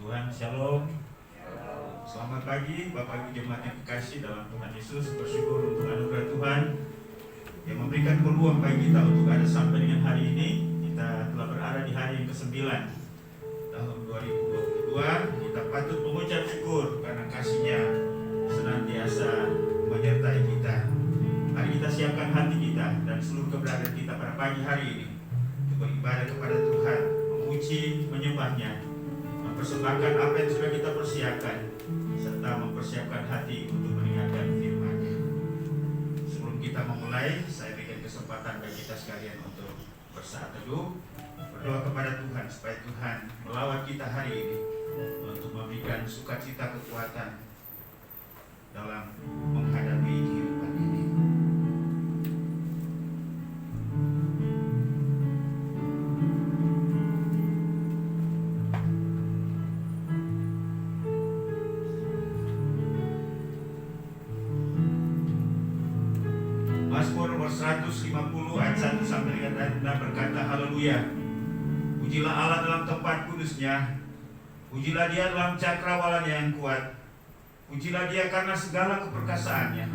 Tuhan, Shalom. Selamat pagi Bapak Ibu jemaat yang kekasih dalam Tuhan Yesus. Bersyukur untuk anugerah Tuhan yang memberikan peluang bagi kita untuk ada sampai dengan hari ini. Kita telah berada di hari yang ke-9 tahun 2022. Kita patut mengucap syukur karena kasih-Nya senantiasa menyertai kita. Mari kita siapkan hati kita dan seluruh keberadaan kita pada pagi hari ini untuk beribadah kepada Tuhan, memuji, menyembah-Nya, mempersembahkan apa yang sudah kita persiapkan, serta mempersiapkan hati untuk mendengarkan firman-Nya. Sebelum kita memulai, saya berikan kesempatan bagi kita sekalian untuk bersaat teduh, berdoa kepada Tuhan supaya Tuhan melawat kita hari ini untuk memberikan sukacita kekuatan dalam menghadapi kehidupan ini. Mazmur nomor 150 ayat 1 sampai dengan 6 berkata, haleluya. Pujilah Allah dalam tempat kudusnya, pujilah Dia dalam cakrawalanya yang kuat. Pujilah Dia karena segala keperkasaannya,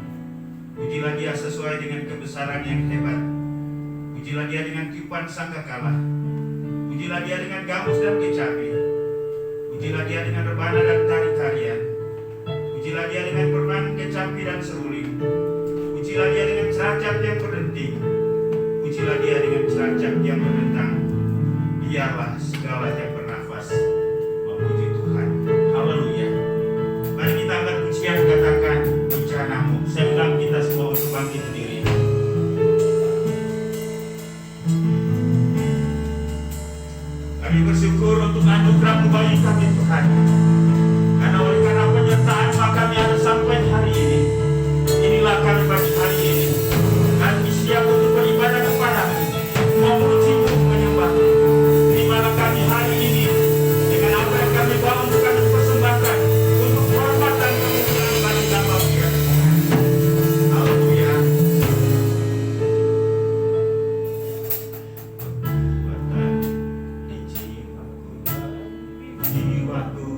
pujilah Dia sesuai dengan kebesaran yang hebat. Pujilah Dia dengan tiupan sangkakala, pujilah Dia dengan gambus dan kecapi, pujilah Dia dengan rebana dan tari-tarian, pujilah Dia dengan perban, kecapi dan seruling, pujilah Dia dengan ceracap yang berdenting, pujilah Dia dengan ceracap yang berdentang. Biarlah segala yang bernafas memuji Tuhan. Haleluya. Mari kita angkat pujian, katakan bencanamu. Saya undang kita semua untuk bangkit berdiri. Kami bersyukur untuk anugerah-Mu bagi kami Tuhan. Karena oleh karena penyertaan-Mu kami ada sampai hari ini. Inilah kami bagi hari ini. Kami siap untuk beribadah kepada-Mu, memuji-Mu, menyembah-Mu. Terimalah kami hari ini dengan apa yang kami bawa untuk kami persembahkan untuk hormat dan kemuliaan bagi nama-Mu ya Tuhan. Haleluya. Kekuatan di jiwaku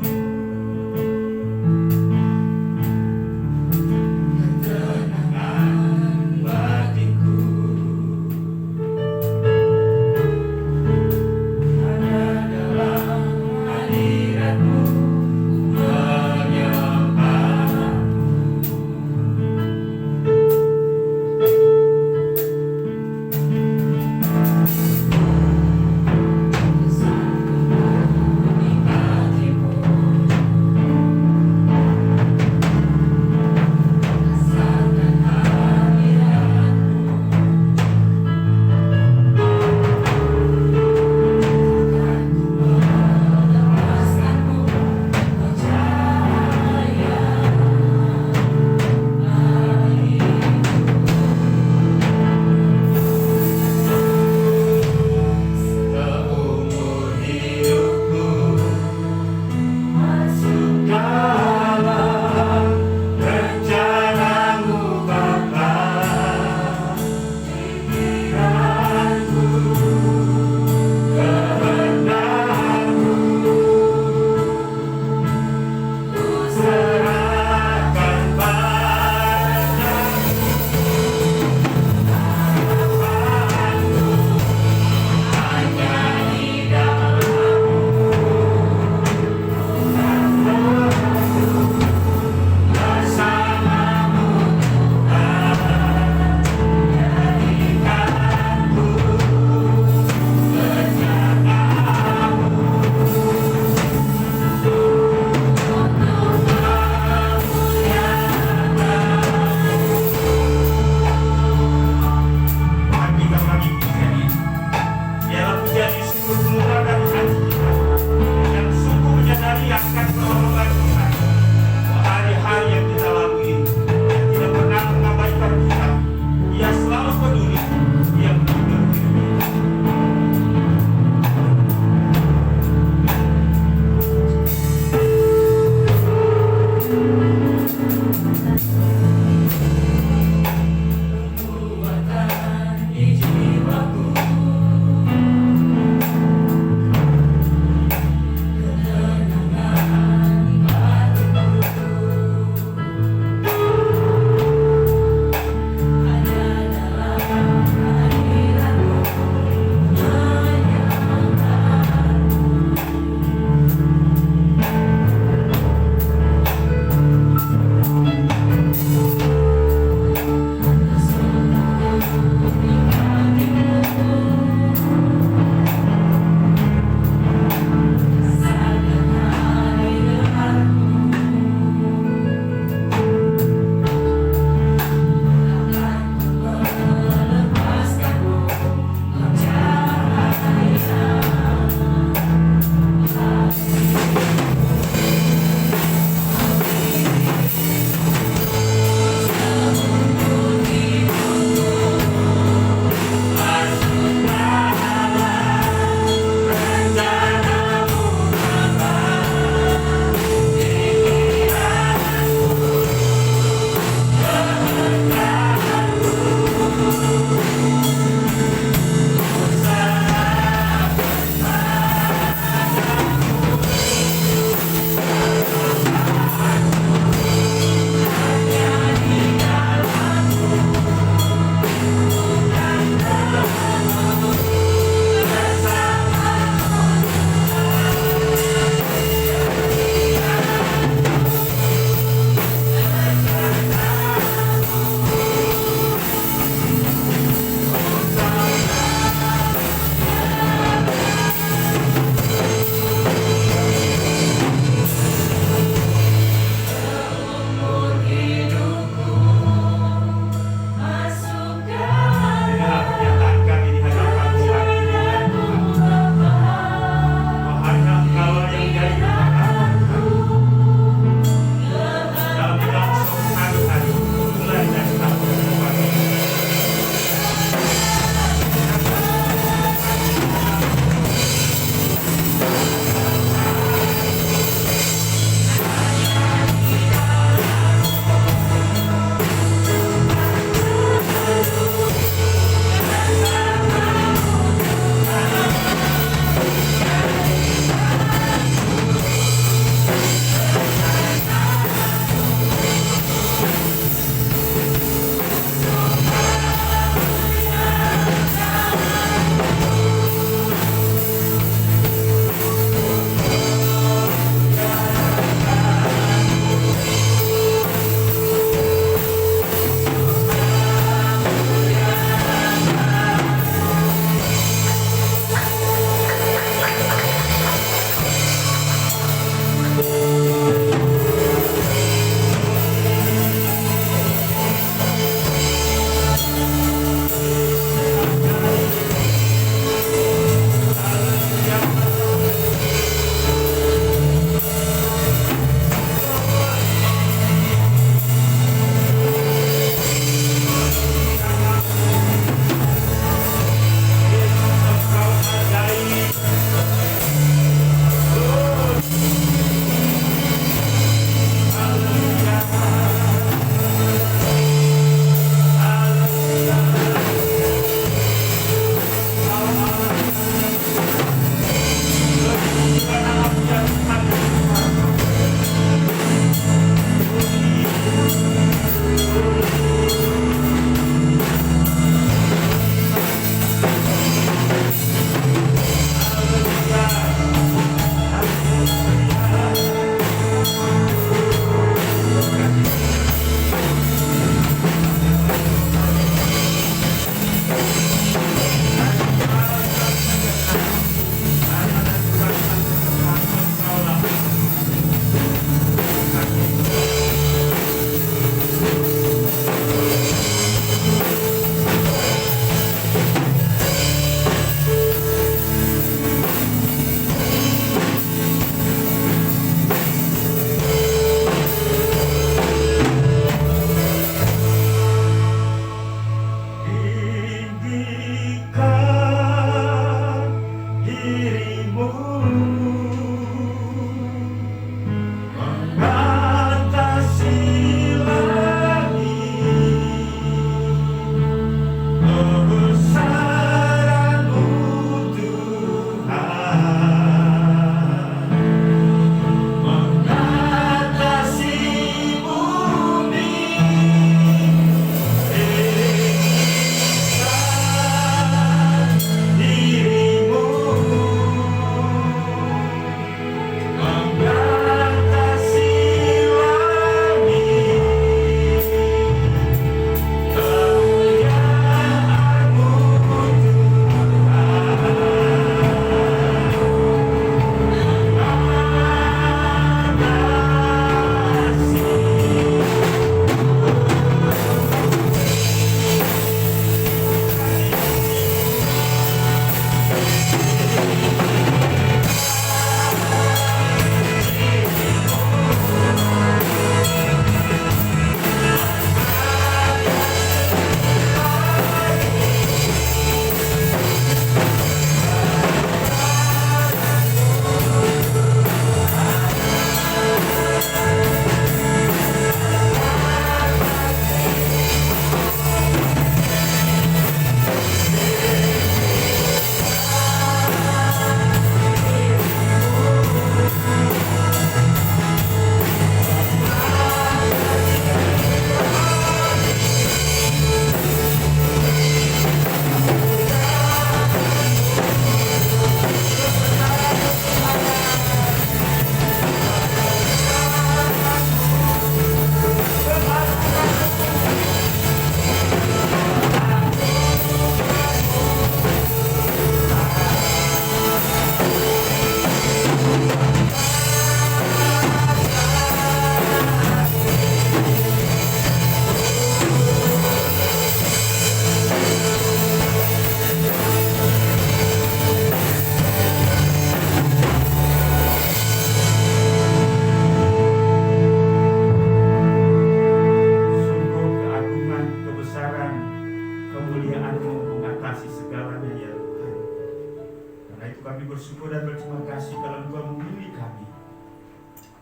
kami bersyukur dan berterima kasih kalau Engkau memilih kami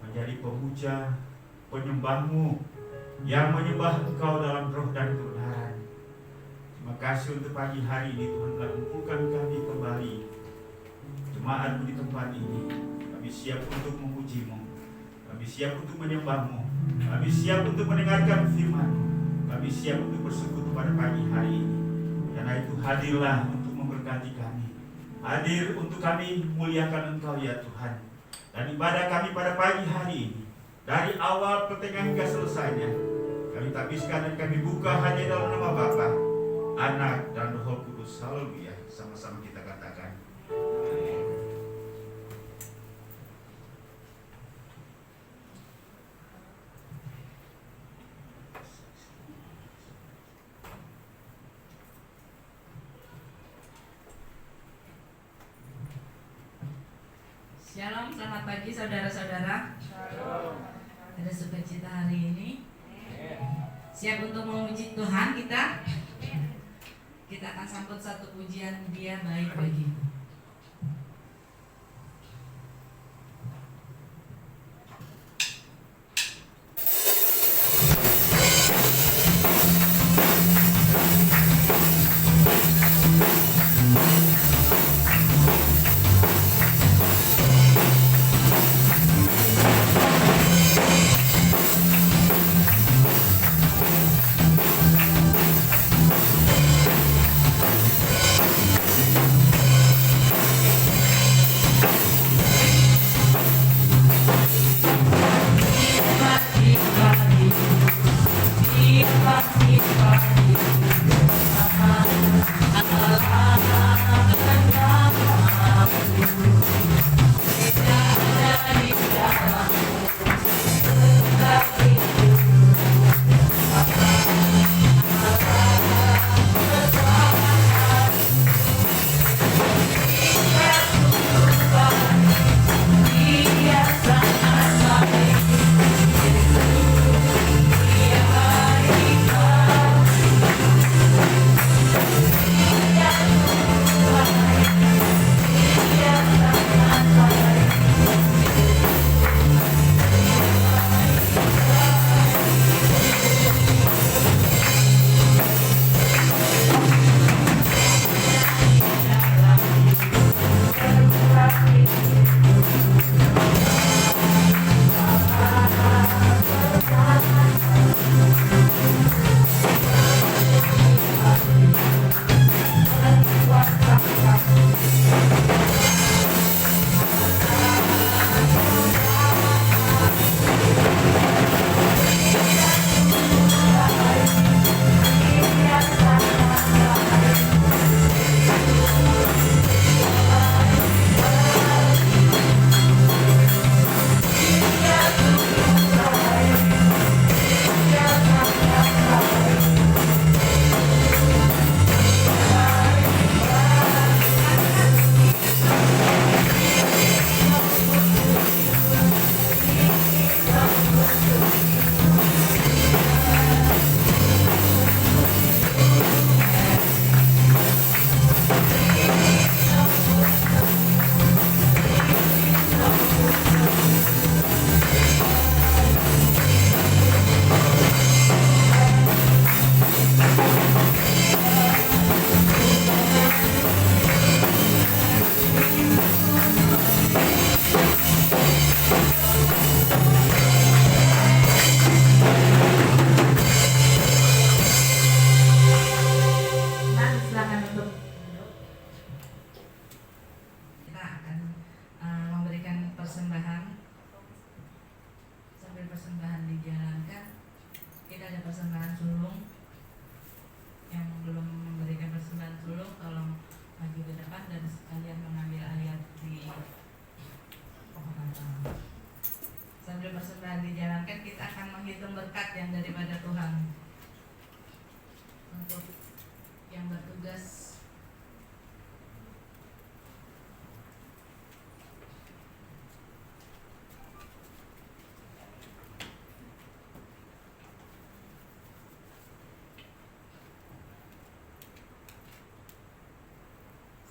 menjadi pemuja, penyembah-Mu yang menyembah Engkau dalam roh dan kebenaran. Terima kasih untuk pagi hari ini Tuhan telah mengumpulkan kami kembali jemaat di tempat ini. Kami siap untuk memuji-Mu, kami siap untuk menyembah-Mu, kami siap untuk mendengarkan firman-Mu, kami siap untuk bersyukur pada pagi hari ini. Karena itu hadirlah untuk memberkati kami, hadir untuk kami muliakan Engkau ya Tuhan. Dan ibadah kami pada pagi hari ini, dari awal pertengahan hingga selesainya, kami tapiskan dan kami buka hanya dalam nama Bapa, Anak dan Roh Kudus. Haleluya. Sama-sama kita katakan amin. Shalom, selamat pagi saudara-saudara. Shalom. Ada sukacita hari ini. Siap untuk memuji Tuhan kita. Kita akan sambut satu pujian, Dia baik bagiku.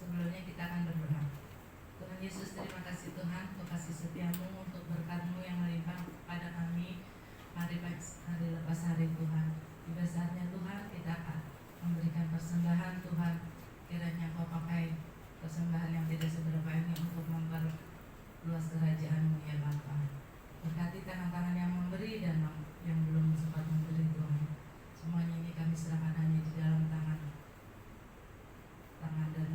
Sebelumnya kita akan berdoa. yang tidak seberapa ini untuk memperluas kerajaan-Mu ya Bapa. Berkati tangan-tangan yang memberi dan yang belum sempat memberi Tuhan. Semuanya ini kami serahkan hanya di dalam tangan dan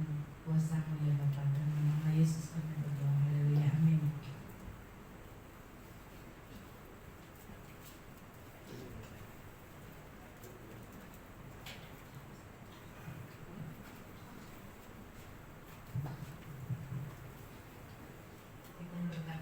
kuasa-Mu ya Bapa. Dan nama Yesus kami berdoa. Haleluya. Amin. Kita berkat.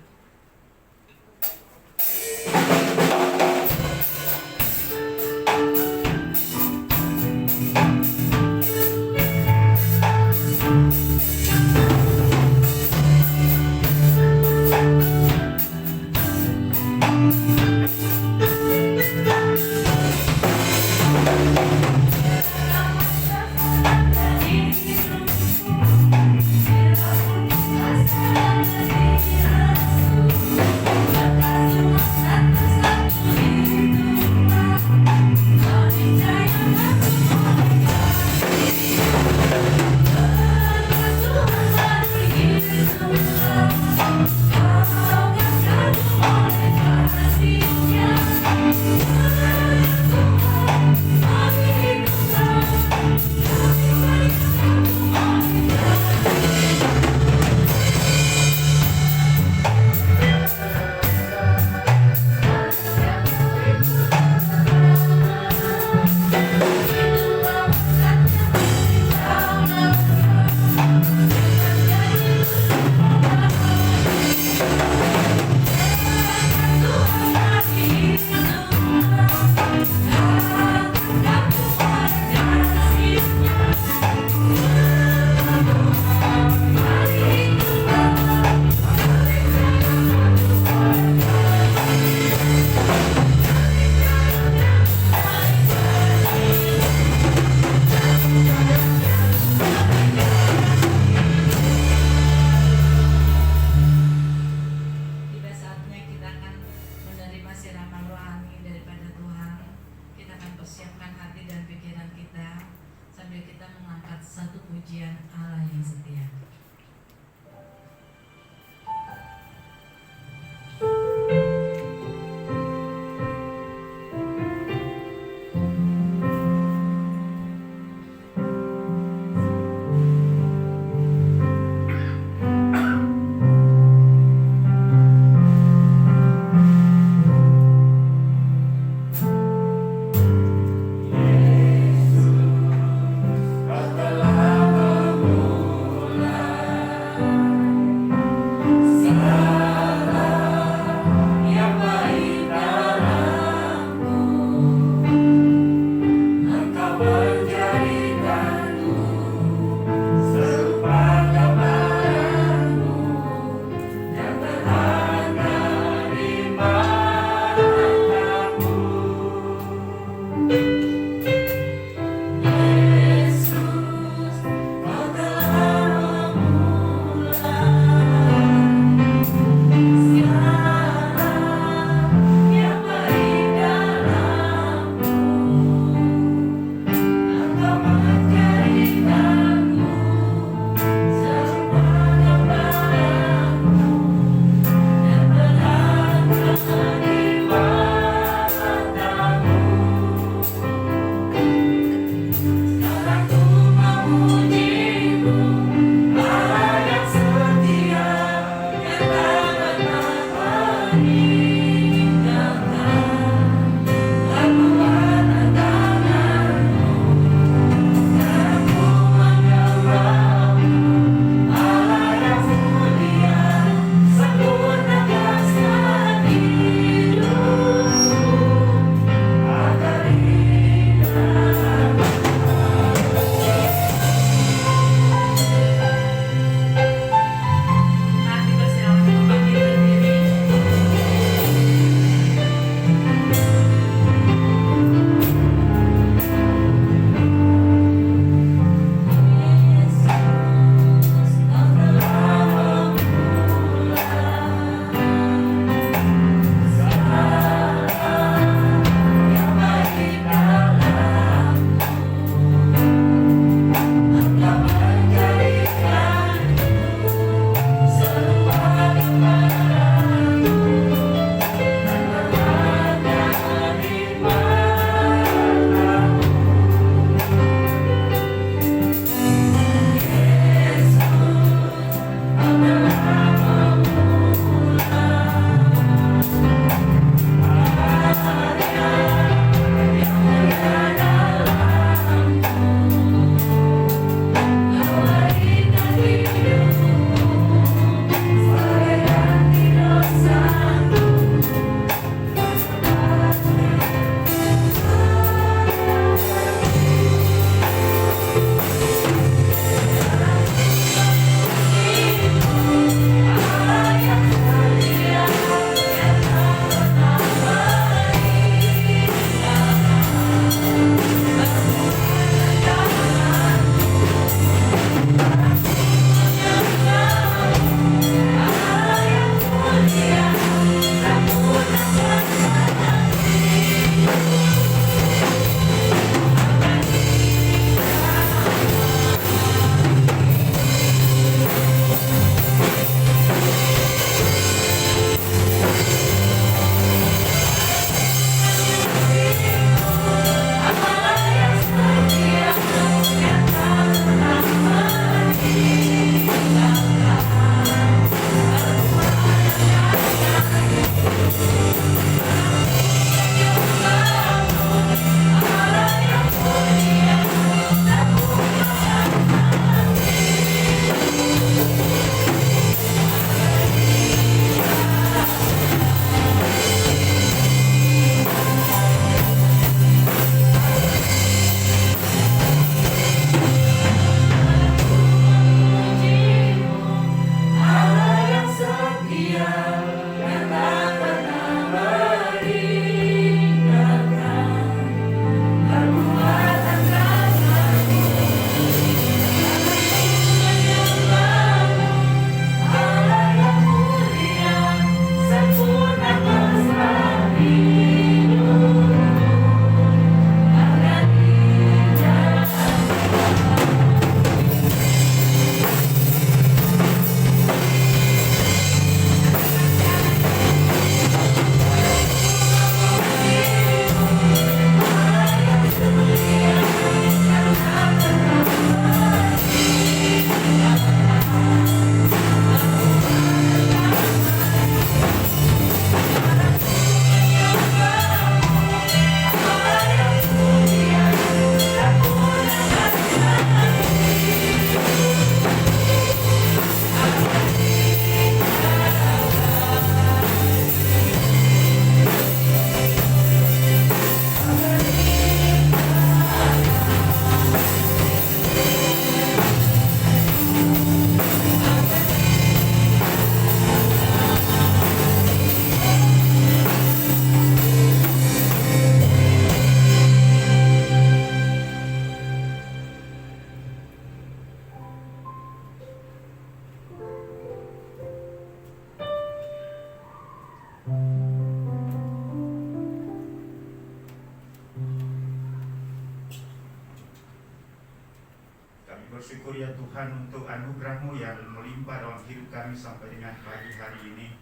bersyukur ya Tuhan untuk anugerah-Mu yang melimpah dalam hidup kami sampai dengan pagi hari ini.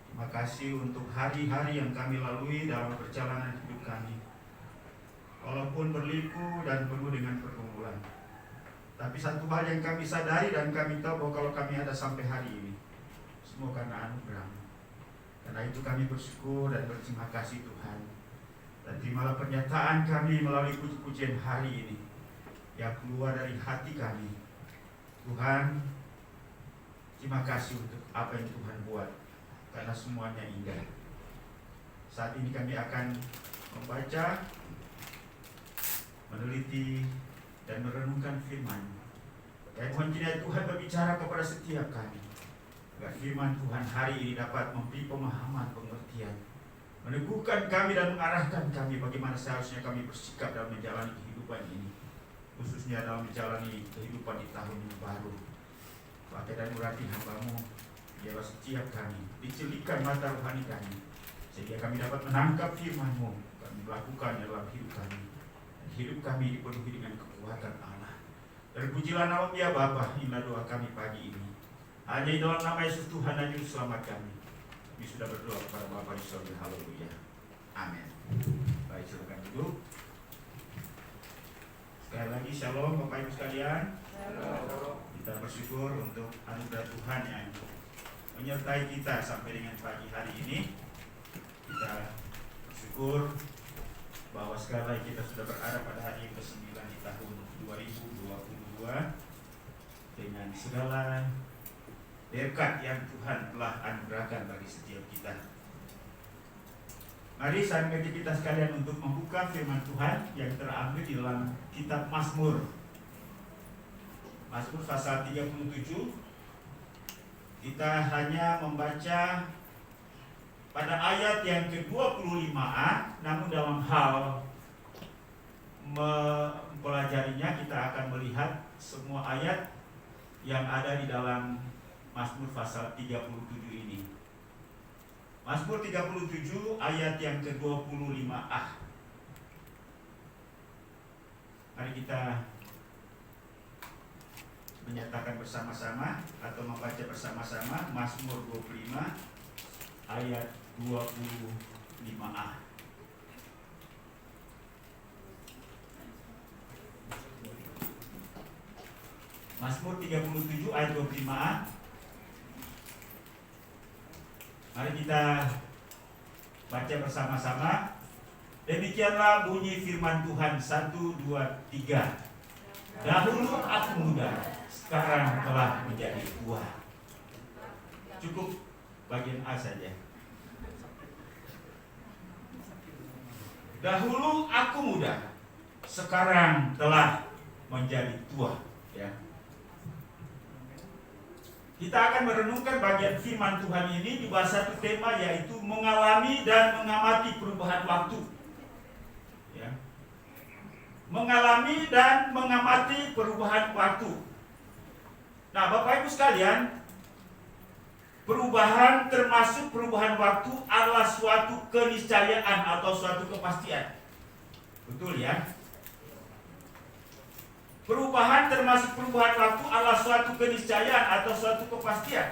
Terima kasih untuk hari-hari yang kami lalui dalam perjalanan hidup kami. Walaupun berliku dan penuh dengan pergumulan, tapi satu hal yang kami sadari dan kami tahu bahwa kalau kami ada sampai hari ini, semua karena anugerah-Mu. Karena itu kami bersyukur dan berterima kasih Tuhan. Dan terimalah pernyataan kami melalui puji-pujian hari ini yang keluar dari hati kami. Tuhan, terima kasih untuk apa yang Tuhan buat, karena semuanya indah. Saat ini kami akan membaca, meneliti, dan merenungkan firman. Ya Tuhan, kiranya Tuhan berbicara kepada setiap kami, agar firman Tuhan hari ini dapat memberi pemahaman, pengertian, meneguhkan kami dan mengarahkan kami bagaimana seharusnya kami bersikap dalam menjalani kehidupan ini, khususnya dalam menjalani kehidupan di tahun yang baru. Pakai dan urati hamba-Mu, biarlah setiap kami dicelikan mata rohani kami, sehingga kami dapat menangkap firman-Mu, kami melakukannya dalam hidup kami, dan hidup kami dipenuhi dengan kekuatan Allah. Terpujilah nama Ya Bapa. Inilah doa kami pagi ini, hanya di dalam nama Yesus Tuhan dan Juru Selamat kami. Kami sudah berdoa kepada Bapa di surga. Haleluya. Amin. Baik, silakan duduk. Sekali lagi shalom Bapak Ibu sekalian. Shalom. Kita bersyukur untuk anugerah Tuhan yang menyertai kita sampai dengan pagi hari ini. Kita bersyukur bahwa sekali lagi kita sudah berada pada hari yang ke-9 di tahun 2022 dengan segala berkat yang Tuhan telah anugerahkan bagi setiap kita. Mari saya mengajak kita sekalian untuk membuka firman Tuhan yang terambil di dalam kitab Mazmur. Mazmur pasal 37. Kita hanya membaca pada ayat yang ke-25a, namun dalam hal mempelajarinya kita akan melihat semua ayat yang ada di dalam Mazmur pasal 37 ini. Mazmur 37 ayat yang ke-25a. Mari kita menyatakan bersama-sama atau membaca bersama-sama Mazmur 25 ayat 25a. Mazmur 37 ayat 25a. Mari kita baca bersama-sama. Demikianlah bunyi firman Tuhan. 1, 2, 3. Dahulu aku muda, sekarang telah menjadi tua. Cukup bagian A saja. Dahulu aku muda, sekarang telah menjadi tua. Ya. Kita akan merenungkan bagian firman Tuhan ini di bawah satu tema, yaitu mengalami dan mengamati perubahan waktu. Ya. Mengalami dan mengamati perubahan waktu. Nah, Bapak Ibu sekalian, perubahan termasuk perubahan waktu adalah suatu keniscayaan atau suatu kepastian. Betul ya? Perubahan termasuk perubahan waktu adalah suatu keniscayaan atau suatu kepastian.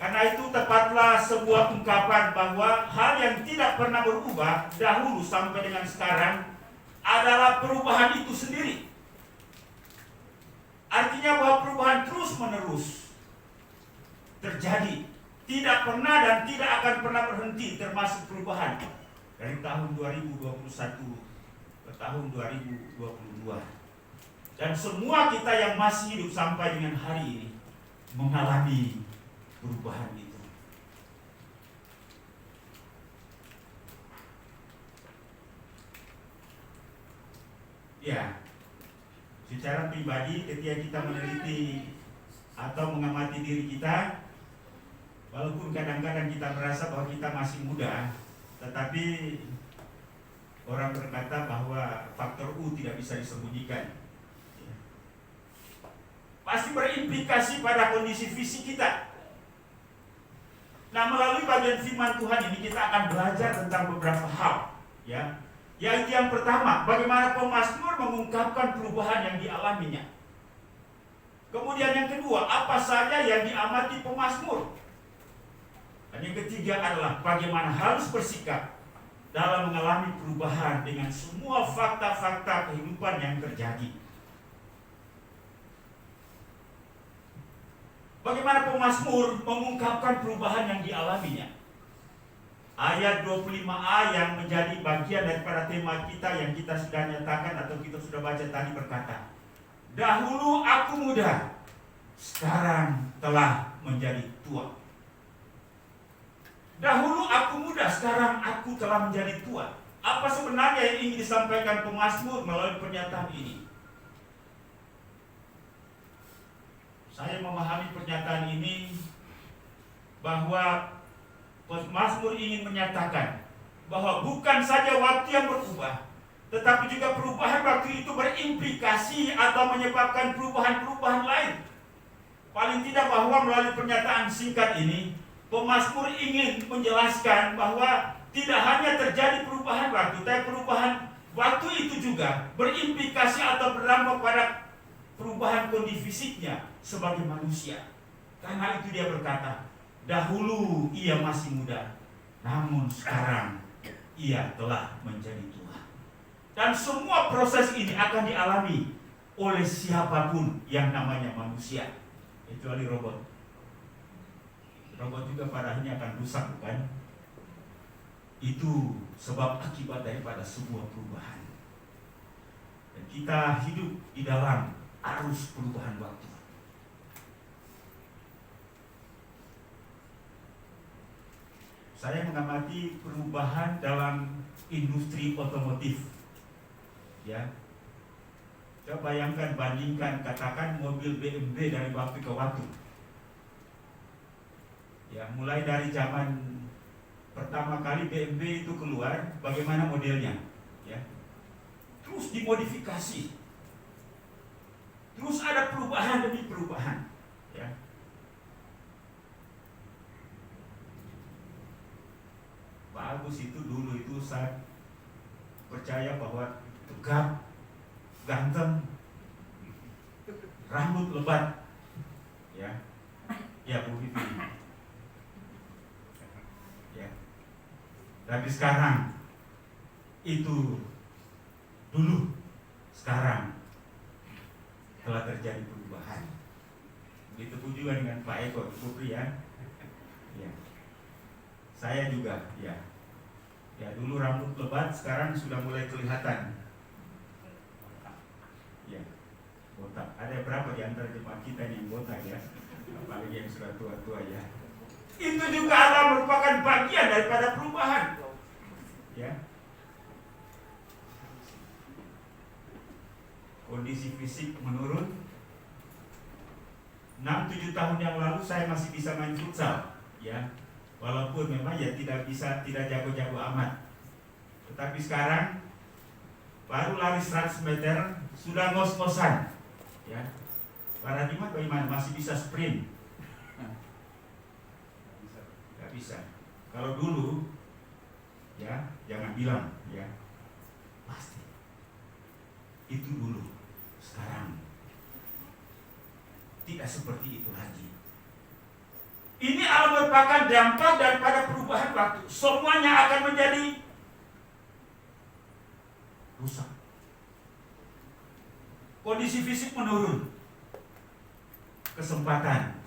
Karena itu tepatlah sebuah ungkapan bahwa hal yang tidak pernah berubah dahulu sampai dengan sekarang adalah perubahan itu sendiri. Artinya bahwa perubahan terus menerus terjadi, tidak pernah dan tidak akan pernah berhenti, termasuk perubahan dari tahun 2021 ke tahun 2022. Dan semua kita yang masih hidup sampai dengan hari ini mengalami perubahan itu. Ya, secara pribadi ketika kita meneliti atau mengamati diri kita, walaupun kadang-kadang kita merasa bahwa kita masih muda, tetapi orang berkata bahwa faktor U tidak bisa disembunyikan. Pasti berimplikasi pada kondisi fisik kita. Nah, melalui bagian firman Tuhan ini kita akan belajar tentang beberapa hal, ya. Yaitu yang pertama, bagaimana pemazmur mengungkapkan perubahan yang dialaminya. Kemudian yang kedua, apa saja yang diamati pemazmur. Dan yang ketiga adalah bagaimana harus bersikap dalam mengalami perubahan dengan semua fakta-fakta kehidupan yang terjadi. Bagaimana pemazmur mengungkapkan perubahan yang dialaminya. Ayat 25a yang menjadi bagian daripada tema kita yang kita sudah nyatakan atau kita sudah baca tadi berkata, dahulu aku muda, sekarang telah menjadi tua. Dahulu aku muda, sekarang aku telah menjadi tua. Apa sebenarnya yang ingin disampaikan pemazmur melalui pernyataan ini? Saya memahami pernyataan ini bahwa pemazmur ingin menyatakan bahwa bukan saja waktu yang berubah, tetapi juga perubahan waktu itu berimplikasi atau menyebabkan perubahan-perubahan lain. Paling tidak bahwa melalui pernyataan singkat ini, pemazmur ingin menjelaskan bahwa tidak hanya terjadi perubahan waktu, tapi perubahan waktu itu juga berimplikasi atau berdampak pada perubahan kondisi fisiknya sebagai manusia. Karena itu dia berkata, dahulu ia masih muda, namun sekarang ia telah menjadi tua. Dan semua proses ini akan dialami oleh siapapun yang namanya manusia, kecuali robot. Robot juga pada akhirnya akan rusak, bukan? Itu sebab akibat daripada sebuah perubahan. Dan kita hidup di dalam arus perubahan waktu. Saya mengamati perubahan dalam industri otomotif. Ya. Coba bayangkan, bandingkan, katakan mobil BMW dari waktu ke waktu. Ya, mulai dari zaman pertama kali BMW itu keluar, bagaimana modelnya, ya, terus dimodifikasi, terus ada perubahan demi perubahan, ya. Bagus itu dulu itu saya percaya bahwa tegap, ganteng, rambut lebat, ya, Bu Vivi. Tapi sekarang itu dulu, sekarang telah terjadi perubahan. Begitu pun juga dengan Pak Eko, Putri ya. Ya. Saya juga, ya. Ya, dulu rambut lebat, sekarang sudah mulai kelihatan. Ya, botak. Ada berapa di antara jemaat kita yang botak ya? Apalagi yang sudah tua-tua ya. Itu juga akan merupakan bagian daripada perubahan. Ya. Kondisi fisik menurun. 6-7 tahun yang lalu saya masih bisa main futsal, ya. Walaupun memang ya tidak jago-jago amat. Tetapi sekarang baru lari 100 meter sudah ngos-ngosan. Ya. Para jemaat bagaimana? Masih bisa sprint. Bisa. Kalau dulu, ya jangan bilang, ya pasti itu dulu. Sekarang tidak seperti itu lagi. Ini merupakan dampak daripada perubahan waktu. Semuanya akan menjadi rusak. Kondisi fisik menurun, kesempatan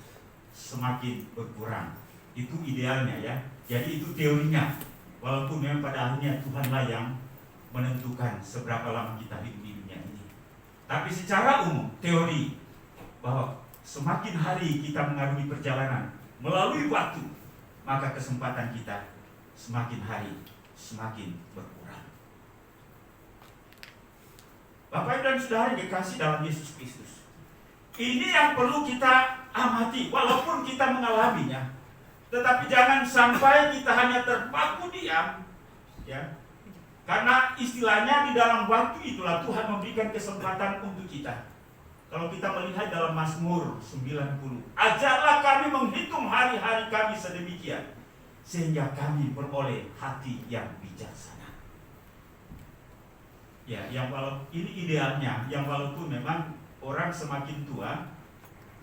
semakin berkurang. Itu idealnya ya. Jadi itu teorinya. Walaupun memang pada akhirnya Tuhanlah yang menentukan seberapa lama kita hidup di dunia ini. Tapi secara umum teori bahwa semakin hari kita mengarungi perjalanan melalui waktu, maka kesempatan kita semakin hari semakin berkurang. Bapak Ibu dan Saudara yang dikasihi dalam Yesus Kristus, ini yang perlu kita amati walaupun kita mengalaminya. Tetapi jangan sampai kita hanya terpaku diam, ya. Karena istilahnya di dalam waktu itulah Tuhan memberikan kesempatan untuk kita. Kalau kita melihat dalam Mazmur 90, ajarlah kami menghitung hari-hari kami sedemikian, sehingga kami beroleh hati yang bijaksana. Ya, yang walaupun ini idealnya, yang walaupun memang orang semakin tua,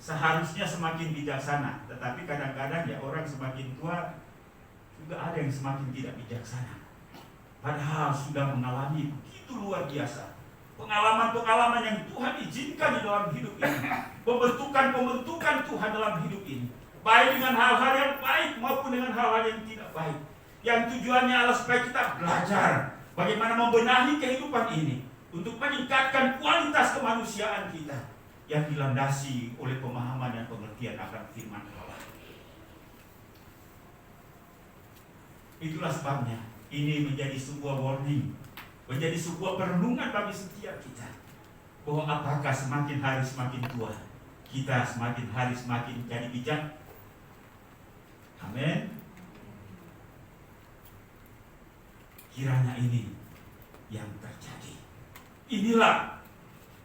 seharusnya semakin bijaksana, tetapi kadang-kadang ya orang semakin tua juga ada yang semakin tidak bijaksana. Padahal sudah mengalami begitu luar biasa pengalaman-pengalaman yang Tuhan izinkan di dalam hidup ini, pembentukan Tuhan dalam hidup ini, baik dengan hal-hal yang baik maupun dengan hal-hal yang tidak baik, yang tujuannya adalah supaya kita belajar bagaimana membenahi kehidupan ini untuk meningkatkan kualitas kemanusiaan kita yang dilandasi oleh pemahaman dan pengertian akan firman Allah. Itulah sebabnya ini menjadi sebuah warning, menjadi sebuah perenungan bagi setiap kita, bahwa apakah semakin hari semakin tua, kita semakin hari semakin jadi bijak. Amin. Kiranya ini yang terjadi. Inilah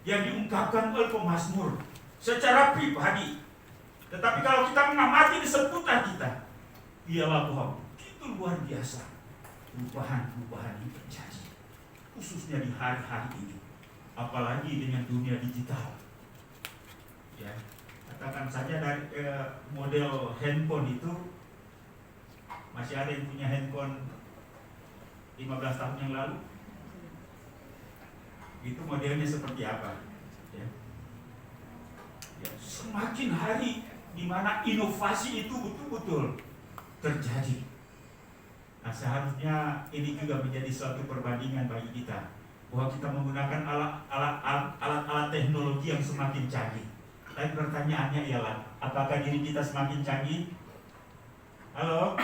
yang diungkapkan oleh pemazmur secara pribadi. Tetapi kalau kita mengamati di seputar kita, ialah bahwa begitu luar biasa perubahan-perubahan yang terjadi, khususnya di hari-hari ini, apalagi dengan dunia digital. Ya, katakan saja dari model handphone itu, masih ada yang punya handphone 15 tahun yang lalu? Itu modelnya seperti apa? Ya. Ya, semakin hari di mana inovasi itu betul-betul terjadi. Nah, seharusnya ini juga menjadi suatu perbandingan bagi kita, bahwa kita menggunakan alat-alat teknologi yang semakin canggih. Tapi pertanyaannya ialah, apakah diri kita semakin canggih? Halo?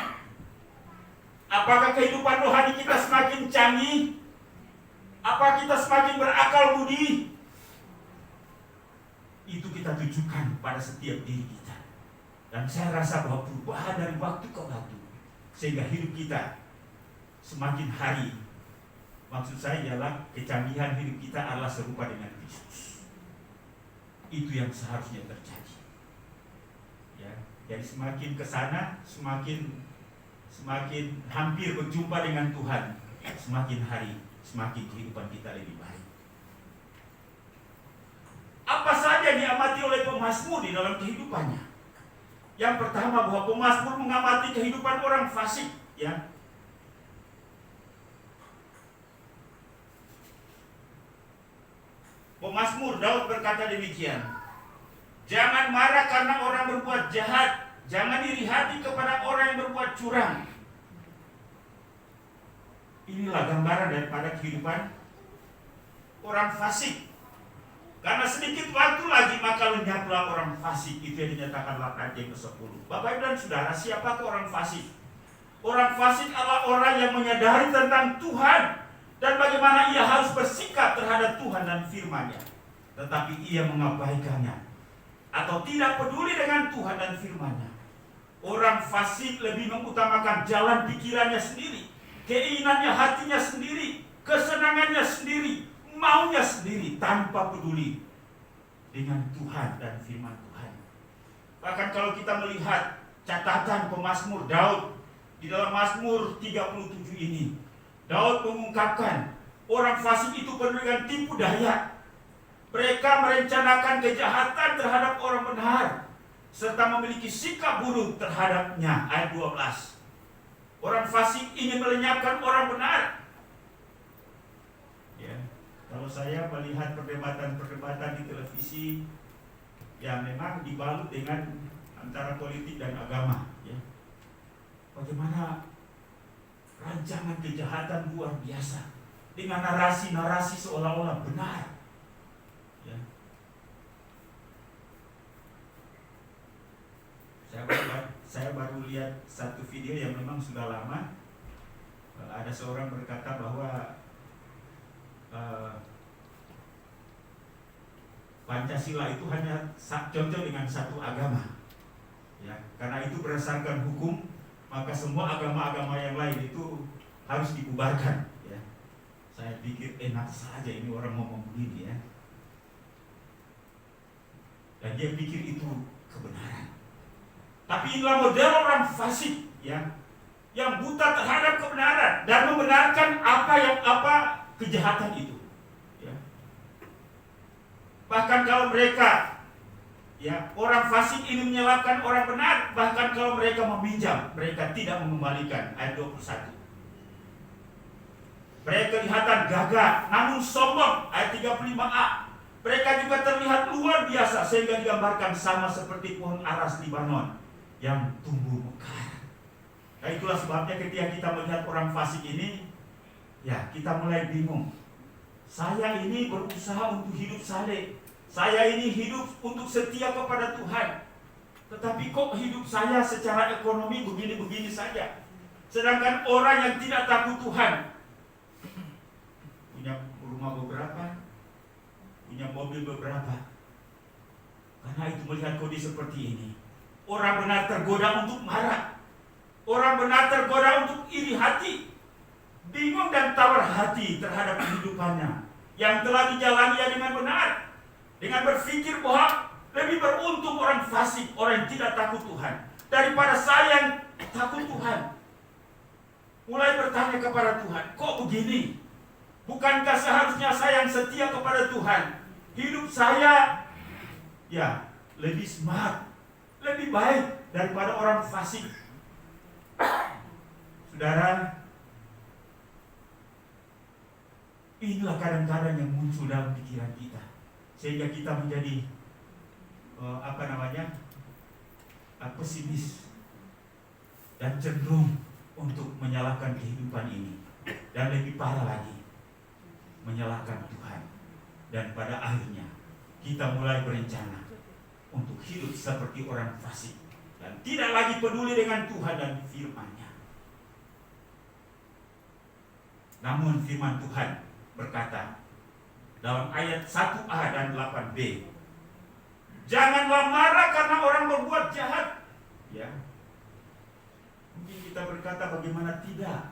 Apakah kehidupan rohani kita semakin canggih? Apa kita semakin berakal budi? Itu kita tujukan pada setiap diri kita. Dan saya rasa bahwa perubahan dari waktu ke waktu, sehingga hidup kita semakin hari, maksud saya ialah kecanggihan hidup kita adalah serupa dengan Kristus. Itu yang seharusnya terjadi. Ya, jadi semakin ke sana, semakin hampir berjumpa dengan Tuhan, semakin hari semakin kehidupan kita lebih baik. Apa saja diamati oleh pemazmur di dalam kehidupannya? Yang pertama, bahwa pemazmur mengamati kehidupan orang fasik, ya. Pemazmur Daud berkata demikian, jangan marah karena orang berbuat jahat, jangan iri hati kepada orang yang berbuat curang. Inilah gambaran daripada kehidupan orang fasik. Karena sedikit waktu lagi maka lenyaplah orang fasik. Itu yang dinyatakan ayat yang ke-10. Bapak Ibu dan Saudara, siapakah orang fasik? Orang fasik adalah orang yang menyadari tentang Tuhan dan bagaimana ia harus bersikap terhadap Tuhan dan firman-Nya, tetapi ia mengabaikannya atau tidak peduli dengan Tuhan dan firman-Nya. Orang fasik lebih mengutamakan jalan pikirannya sendiri, keinginannya hatinya sendiri, kesenangannya sendiri, maunya sendiri, tanpa peduli dengan Tuhan dan firman Tuhan. Bahkan kalau kita melihat catatan pemazmur Daud di dalam Mazmur 37 ini, Daud mengungkapkan orang fasik itu penuh dengan tipu daya. Mereka merencanakan kejahatan terhadap orang benar serta memiliki sikap buruk terhadapnya. Ayat 12. Orang fasik ingin melenyapkan orang benar. Ya, kalau saya melihat perdebatan-perdebatan di televisi yang memang dibalut dengan antara politik dan agama, ya. Bagaimana rancangan kejahatan luar biasa dengan narasi-narasi seolah-olah benar. Ya. Saya baru lihat satu video yang memang sudah lama. Ada seorang berkata bahwa Pancasila itu hanya cocok dengan satu agama. Ya, karena itu berdasarkan hukum, maka semua agama-agama yang lain itu harus dibubarkan. Ya. Saya pikir enak saja ini orang ngomong begini, ya. Dan dia pikir itu kebenaran. Tapi inilah model orang fasik, ya, yang buta terhadap kebenaran dan membenarkan apa kejahatan itu. Ya. Bahkan kalau mereka Ya, orang fasik ini menyalahkan orang benar, bahkan kalau mereka meminjam, mereka tidak mengembalikan. Ayat 21. Mereka kelihatan gagah, namun sombong. Ayat 35a. Mereka juga terlihat luar biasa, sehingga digambarkan sama seperti pohon aras Libanon yang tumbuh mekar. Nah, itulah sebabnya ketika kita melihat orang fasik ini, ya kita mulai bingung. Saya ini berusaha untuk hidup saleh. Saya ini hidup untuk setia kepada Tuhan. Tetapi kok hidup saya secara ekonomi begini-begini saja. Sedangkan orang yang tidak takut Tuhan, punya rumah beberapa, punya mobil beberapa. Karena itu melihat kondisi seperti ini, orang benar tergoda untuk marah. Orang benar tergoda untuk iri hati, bingung dan tawar hati terhadap kehidupannya yang telah dijalaninya dengan benar, dengan berpikir bahwa lebih beruntung orang fasik, orang yang tidak takut Tuhan, daripada saya yang takut Tuhan. Mulai bertanya kepada Tuhan, kok begini? Bukankah seharusnya saya yang setia kepada Tuhan? Hidup saya ya lebih smart, lebih baik daripada orang fasik. Saudara, inilah kadang-kadang yang muncul dalam pikiran kita, sehingga kita menjadi pesimis dan cenderung untuk menyalahkan kehidupan ini, dan lebih parah lagi, menyalahkan Tuhan. Dan pada akhirnya kita mulai berencana untuk hidup seperti orang fasik dan tidak lagi peduli dengan Tuhan dan firman-Nya. Namun firman Tuhan berkata dalam ayat 1a dan 8b, janganlah marah karena orang berbuat jahat. Ya, mungkin kita berkata, bagaimana tidak?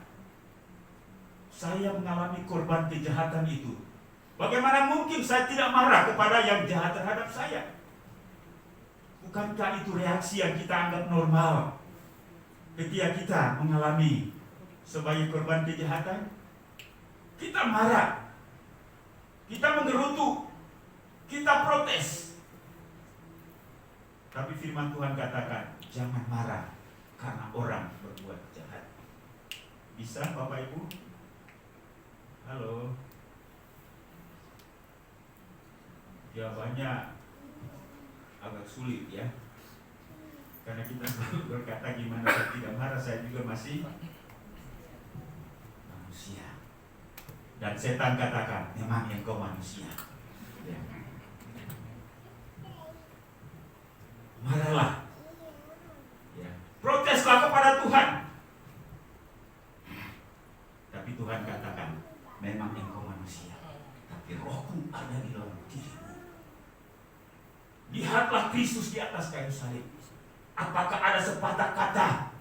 Saya mengalami korban kejahatan itu. Bagaimana mungkin saya tidak marah kepada yang jahat terhadap saya? Bukankah itu reaksi yang kita anggap normal ketika kita mengalami sebagai korban kejahatan? Kita marah, kita menggerutu, kita protes. Tapi firman Tuhan katakan, jangan marah karena orang berbuat jahat. Bisa Bapak Ibu? Halo? Jawabannya agak sulit ya, karena kita selalu berkata gimana saya tidak marah, saya juga masih manusia. Dan setan katakan, memang engkau manusia ya. Marahlah ya, proteslah kepada Tuhan. Tapi Tuhan katakan, memang engkau manusia, tapi rohku ada di dalam dirimu. Lihatlah Kristus di atas kayu salib. Apakah ada sepatah kata,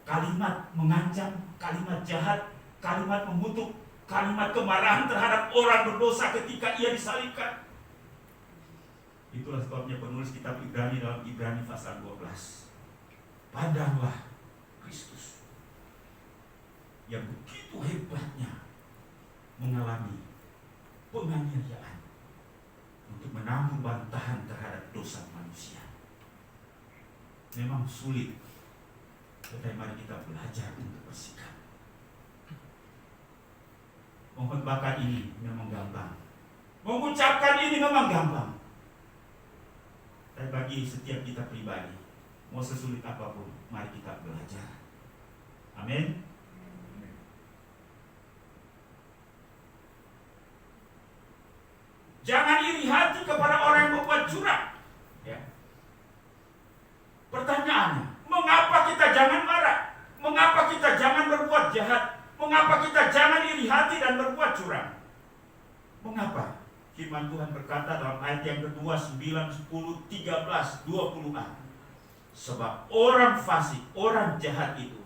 kalimat mengancam, kalimat jahat, kalimat mengutuk, kalimat kemarahan terhadap orang berdosa ketika ia disalibkan? Itulah sebabnya penulis kitab Ibrani dalam Ibrani pasal 12, pandanglah Kristus yang begitu hebatnya mengalami penganiayaan untuk menanggung bantahan terhadap dosa manusia. Memang sulit, tetapi mari kita belajar untuk bersikap. Mengkhotbahkan ini memang gampang, mengucapkan ini memang gampang. Tapi bagi setiap kita pribadi, mau sesulit apapun, mari kita belajar. Amin. Jangan iri hati kepada orang yang berbuat curang. Ya. Pertanyaannya, mengapa kita jangan marah? Mengapa kita jangan berbuat jahat? Mengapa kita jangan iri hati dan berbuat curang? Mengapa? Firman Tuhan berkata dalam ayat yang kedua, 9, 10, 13, 20a. Sebab orang fasik, orang jahat itu,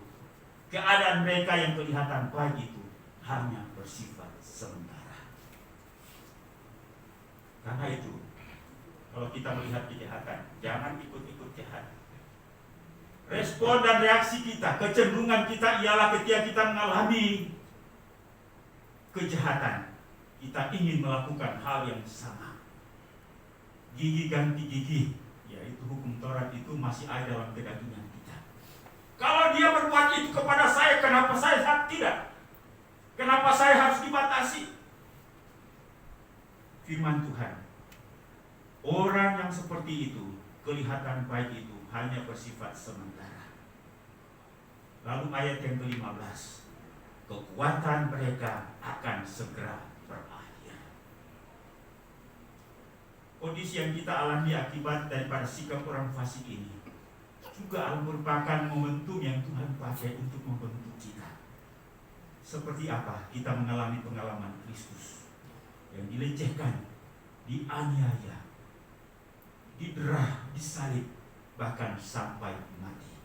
keadaan mereka yang kelihatan baik itu hanya bersifat sementara. Karena itu, kalau kita melihat kejahatan, jangan ikut-ikut jahat. Respon dan reaksi kita, kecenderungan kita ialah ketika kita mengalami kejahatan, kita ingin melakukan hal yang sama. gigi ganti gigi, yaitu hukum Taurat itu masih ada dalam kedagingan kita. Kalau dia berbuat itu kepada saya, kenapa saya tidak? Kenapa saya harus dibatasi? Firman Tuhan, orang yang seperti itu, kelihatan baik itu hanya bersifat sementara. Lalu ayat yang ke-15, kekuatan mereka akan segera berakhir. Kondisi yang kita alami akibat daripada sikap orang fasik ini juga merupakan momentum yang Tuhan pakai untuk membentuk kita. Seperti apa kita mengalami pengalaman Kristus yang dilecehkan, dianiaya, diderah, disalib, bahkan sampai mati.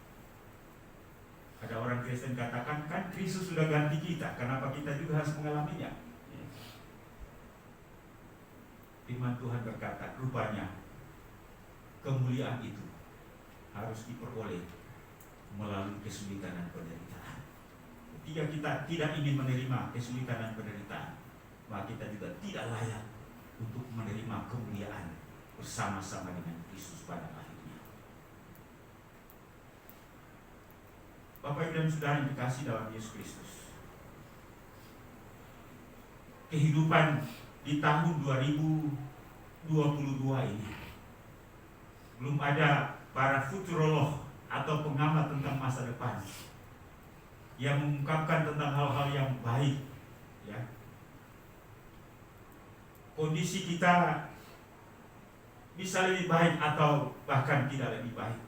Ada orang Kristen katakan, kan Kristus sudah ganti kita, kenapa kita juga harus mengalaminya? Firman Tuhan berkata, rupanya kemuliaan itu harus diperoleh melalui kesulitan dan penderitaan. Ketika kita tidak ingin menerima kesulitan dan penderitaan, maka kita juga tidak layak untuk menerima kemuliaan bersama-sama dengan Kristus pada akhirnya. Bapak Ibu dan Saudara yang dikasihi dalam Yesus Kristus, kehidupan di tahun 2022 ini belum ada para futurolog atau pengamat tentang masa depan yang mengungkapkan tentang hal-hal yang baik, ya. Kondisi kita bisa lebih baik atau bahkan tidak lebih baik.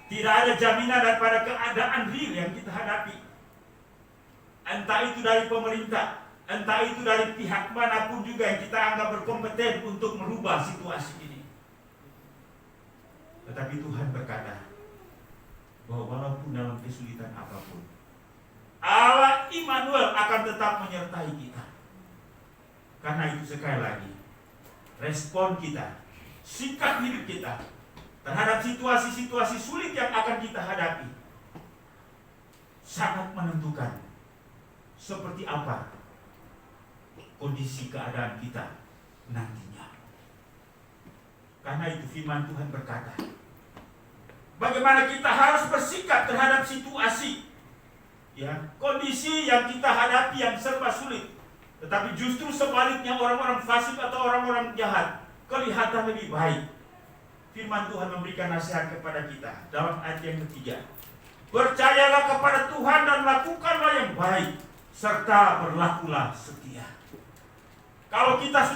Tidak ada jaminan daripada keadaan real yang kita hadapi. Entah itu dari pemerintah, entah itu dari pihak manapun juga yang kita anggap berkompeten untuk merubah situasi ini. Tetapi Tuhan berkata bahwa walaupun dalam kesulitan apapun, Allah Immanuel akan tetap menyertai kita. Karena itu sekali lagi, respon kita, sikap hidup kita terhadap situasi-situasi sulit yang akan kita hadapi sangat menentukan seperti apa kondisi keadaan kita nantinya. Karena itu firman Tuhan berkata, bagaimana kita harus bersikap terhadap situasi, ya, kondisi yang kita hadapi yang serba sulit. Tetapi justru sebaliknya, orang-orang fasik atau orang-orang jahat kelihatan lebih baik. Firman Tuhan memberikan nasihat kepada kita dalam ayat yang ketiga. Percayalah kepada Tuhan dan lakukanlah yang baik, serta berlakulah setia. Kalau kita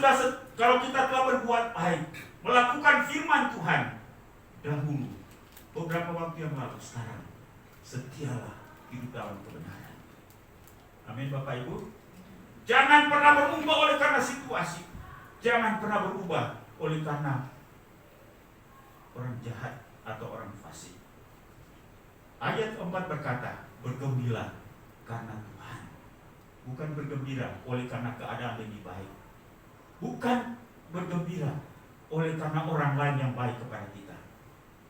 telah berbuat baik, melakukan firman Tuhan dahulu, beberapa waktu yang lalu, sekarang setialah hidup dalam kebenaran. Amin Bapak Ibu. Jangan pernah berubah oleh karena situasi. Jangan pernah berubah oleh karena orang jahat atau orang fasik. Ayat 4 berkata, bergembira karena Tuhan. Bukan bergembira oleh karena keadaan lebih baik. Bukan bergembira oleh karena orang lain yang baik kepada kita.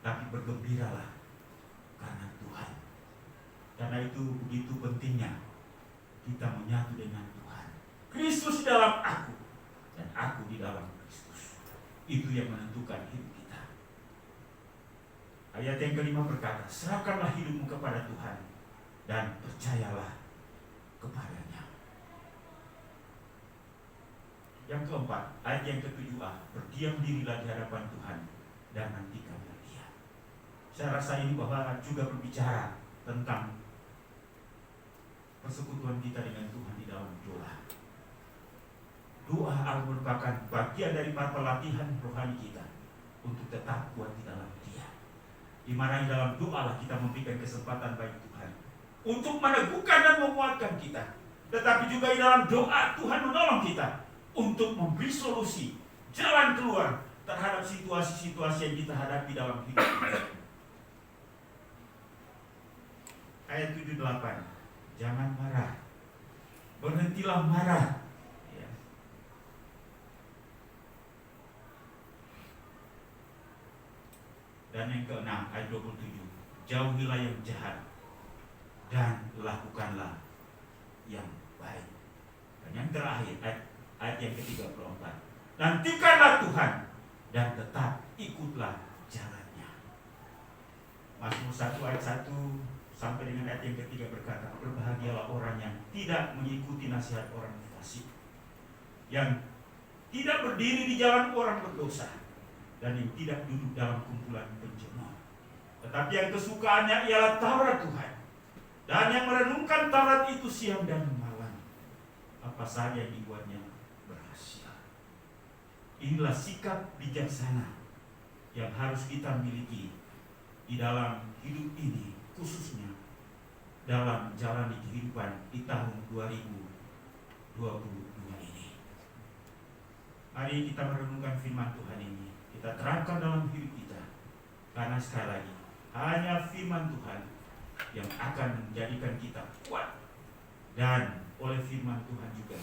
Tapi bergembiralah karena Tuhan. Karena itu begitu pentingnya kita menyatu dengan Tuhan. Kristus di dalam aku dan aku di dalam Kristus. Itu yang menentukan hidup kita. Ayat yang kelima berkata, serahkanlah hidupmu kepada Tuhan dan percayalah kepadanya. Yang keempat, ayat yang ke-7a, berdiam dirilah di hadapan Tuhan dan nantikanlah Dia. Saya rasa ini bahwa juga berbicara tentang persekutuan kita dengan Tuhan di dalam doa. Doa merupakan bagian dari pelatihan rohani kita untuk tetap kuat di dalam Dia. Di mana di dalam doa lah kita memberikan kesempatan bagi Tuhan untuk meneguhkan dan menguatkan kita. Tetapi juga di dalam doa Tuhan menolong kita untuk memberi solusi, jalan keluar terhadap situasi-situasi yang kita hadapi dalam hidup kita. Ayat 7-8, jangan marah, berhentilah marah. Ya. Dan yang ke-6, ayat 27, jauhilah yang jahat dan lakukanlah yang baik. Dan yang terakhir, ayat yang ke-34, Nantikanlah Tuhan dan tetap ikutlah jalannya. Mazmur 1 ayat 1 sampai dengan ayat yang ketiga berkata, berbahagialah orang yang tidak mengikuti nasihat orang fasik, yang tidak berdiri di jalan orang berdosa, dan yang tidak duduk dalam kumpulan pencemooh. Tetapi yang kesukaannya ialah Taurat Tuhan, dan yang merenungkan Taurat itu siang dan malam. Apa saja yang dibuatnya berhasil. Inilah sikap bijaksana yang harus kita miliki di dalam hidup ini, khususnya dalam menjalani kehidupan di tahun 2022 ini. Mari kita merenungkan firman Tuhan ini, kita terapkan dalam hidup kita, karena sekali lagi hanya firman Tuhan yang akan menjadikan kita kuat, dan oleh firman Tuhan juga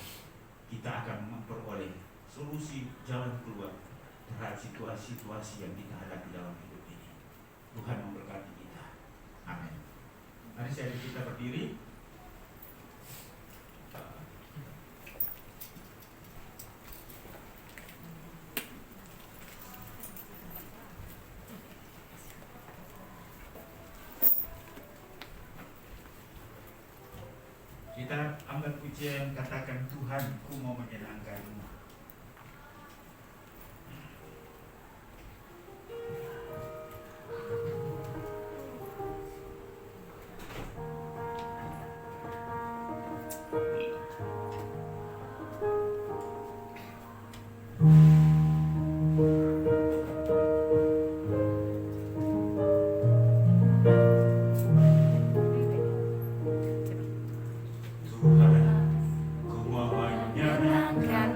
kita akan memperoleh solusi jalan keluar terhadap situasi-situasi yang kita hadapi dalam hidup ini. Tuhan memberkati kita. Amin. Mari kita berdiri. Kita ambil pujian, katakan, Tuhan, ku mau menyenangkan-Mu. Agar aku menyenangkan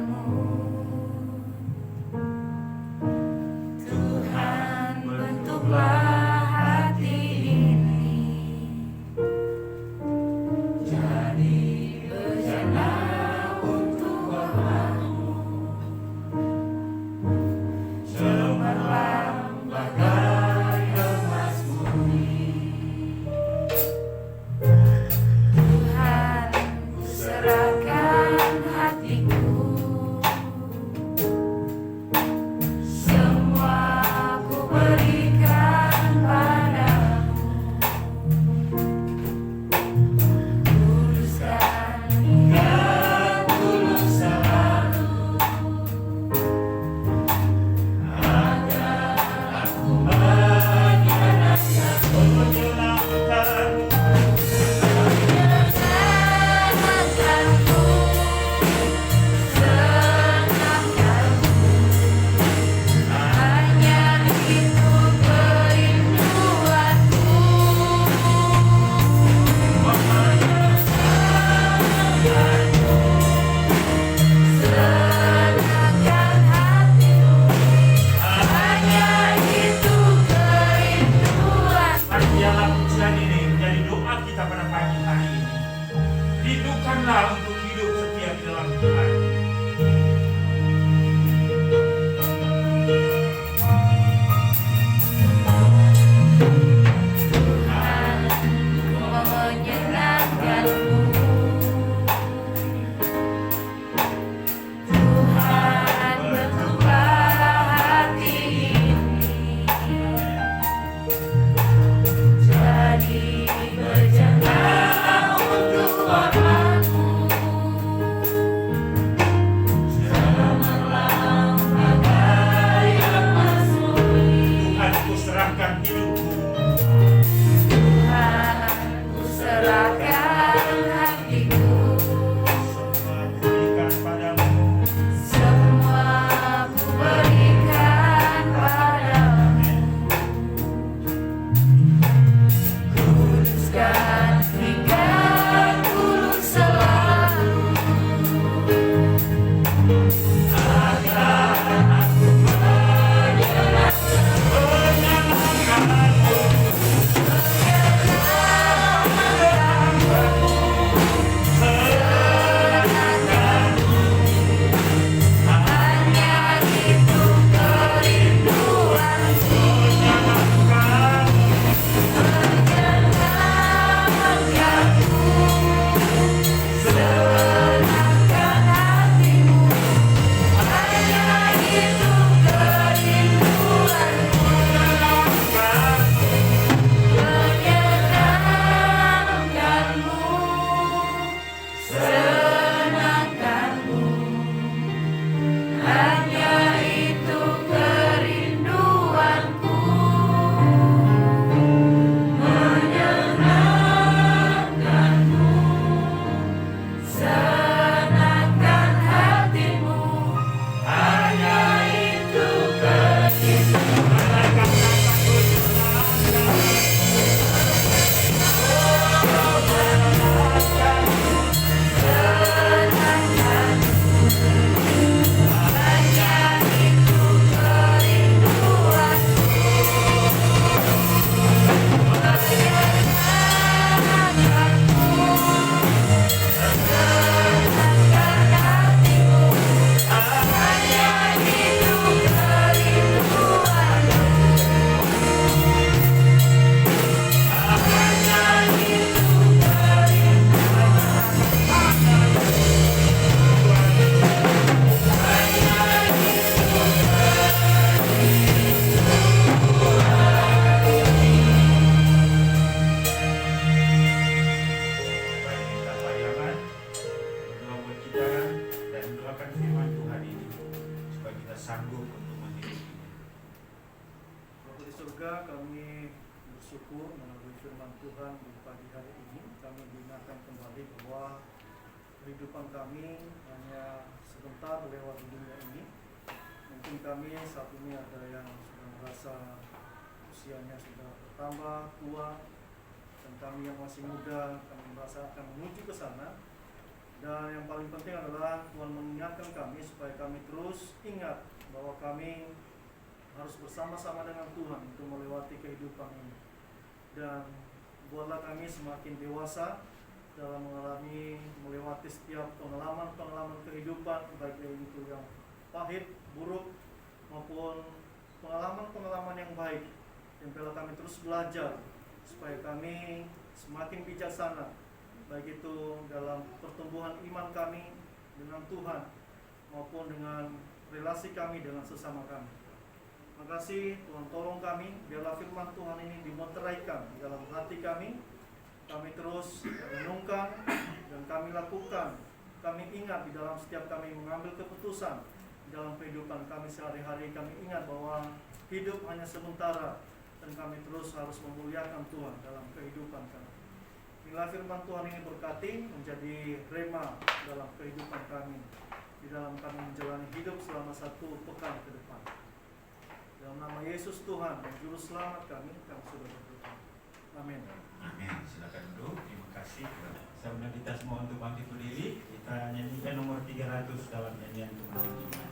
kami bersyukur melalui firman Tuhan di pagi hari ini. Kami diingatkan kembali bahwa kehidupan kami hanya sebentar lewat di dunia ini. Mungkin kami saat ini ada yang sudah merasa usianya sudah bertambah tua, dan kami yang masih muda kami merasa akan menuju ke sana. Dan yang paling penting adalah Tuhan mengingatkan kami supaya kami terus ingat bahwa kami harus bersama-sama dengan Tuhan untuk melewati kehidupan ini. Dan buatlah kami semakin dewasa dalam melewati setiap pengalaman-pengalaman kehidupan, baik itu yang pahit, buruk, maupun pengalaman-pengalaman yang baik. Dan biarlah kami terus belajar supaya kami semakin bijaksana, baik itu dalam pertumbuhan iman kami dengan Tuhan maupun dengan relasi kami dengan sesama kami. Terima kasih Tuhan, tolong kami, biarlah firman Tuhan ini dimeteraikan di dalam hati kami. Kami terus renungkan dan kami lakukan. Kami ingat di dalam setiap kami mengambil keputusan di dalam kehidupan kami sehari-hari. Kami ingat bahwa hidup hanya sementara dan kami terus harus memuliakan Tuhan dalam kehidupan kami. Bila firman Tuhan ini berkati menjadi rema dalam kehidupan kami, di dalam kami menjalani hidup selama 1 pekan ke depan. Dalam nama Yesus Tuhan dan Juru Selamat kami sudah berdoa. Amin. Amin. Silakan duduk. Terima kasih. Saya undang kita semua untuk bangkit berdiri. Kita nyanyikan nomor 300 dalam nyanyian Tuhan Iman.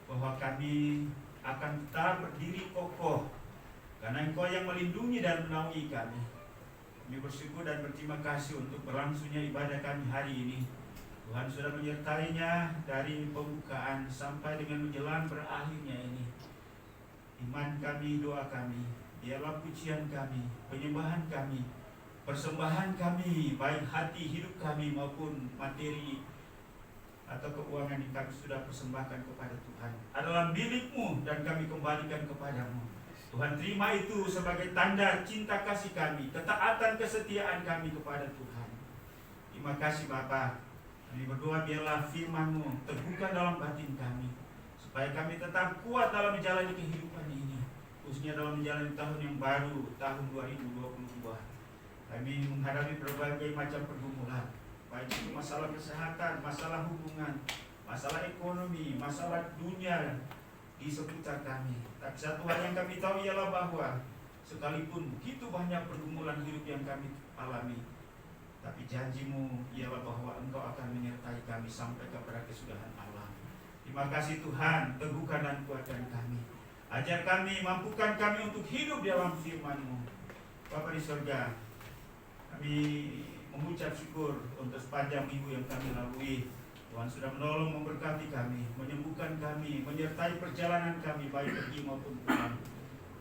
Bahwa kami akan tetap berdiri kokoh karena Engkau yang melindungi dan menaungi kami. Kami bersyukur dan berterima kasih untuk berlangsungnya ibadah kami hari ini. Tuhan sudah menyertainya dari pembukaan sampai dengan menjelang berakhirnya ini. Iman kami, doa kami, biarlah pujian kami, penyembahan kami, persembahan kami, baik hati hidup kami maupun materi atau keuangan yang kami sudah persembahkan kepada Tuhan adalah milik-Mu dan kami kembalikan kepadamu. Tuhan terima itu sebagai tanda cinta kasih kami, ketaatan kesetiaan kami kepada Tuhan. Terima kasih Bapa. Kami berdoa biarlah firman-Mu terbuka dalam batin kami, supaya kami tetap kuat dalam menjalani kehidupan ini, khususnya dalam menjalani tahun yang baru, tahun 2022. Kami menghadapi berbagai macam pergumulan, baik itu masalah kesehatan, masalah hubungan, masalah ekonomi, masalah dunia di seputar kami. Tapi satu hal yang kami tahu ialah bahwa sekalipun begitu banyak pergumulan hidup yang kami alami, tapi janji-Mu ialah bahwa Engkau akan menyertai kami sampai kepada kesudahan alam. Terima kasih Tuhan, teguhkan dan kuatkan kami. Ajar kami, mampukan kami untuk hidup dalam firman-Mu. Bapa di surga, kami mengucap syukur untuk sepanjang minggu yang kami lalui. Tuhan sudah menolong, memberkati kami, menyembuhkan kami, menyertai perjalanan kami baik pergi maupun pulang.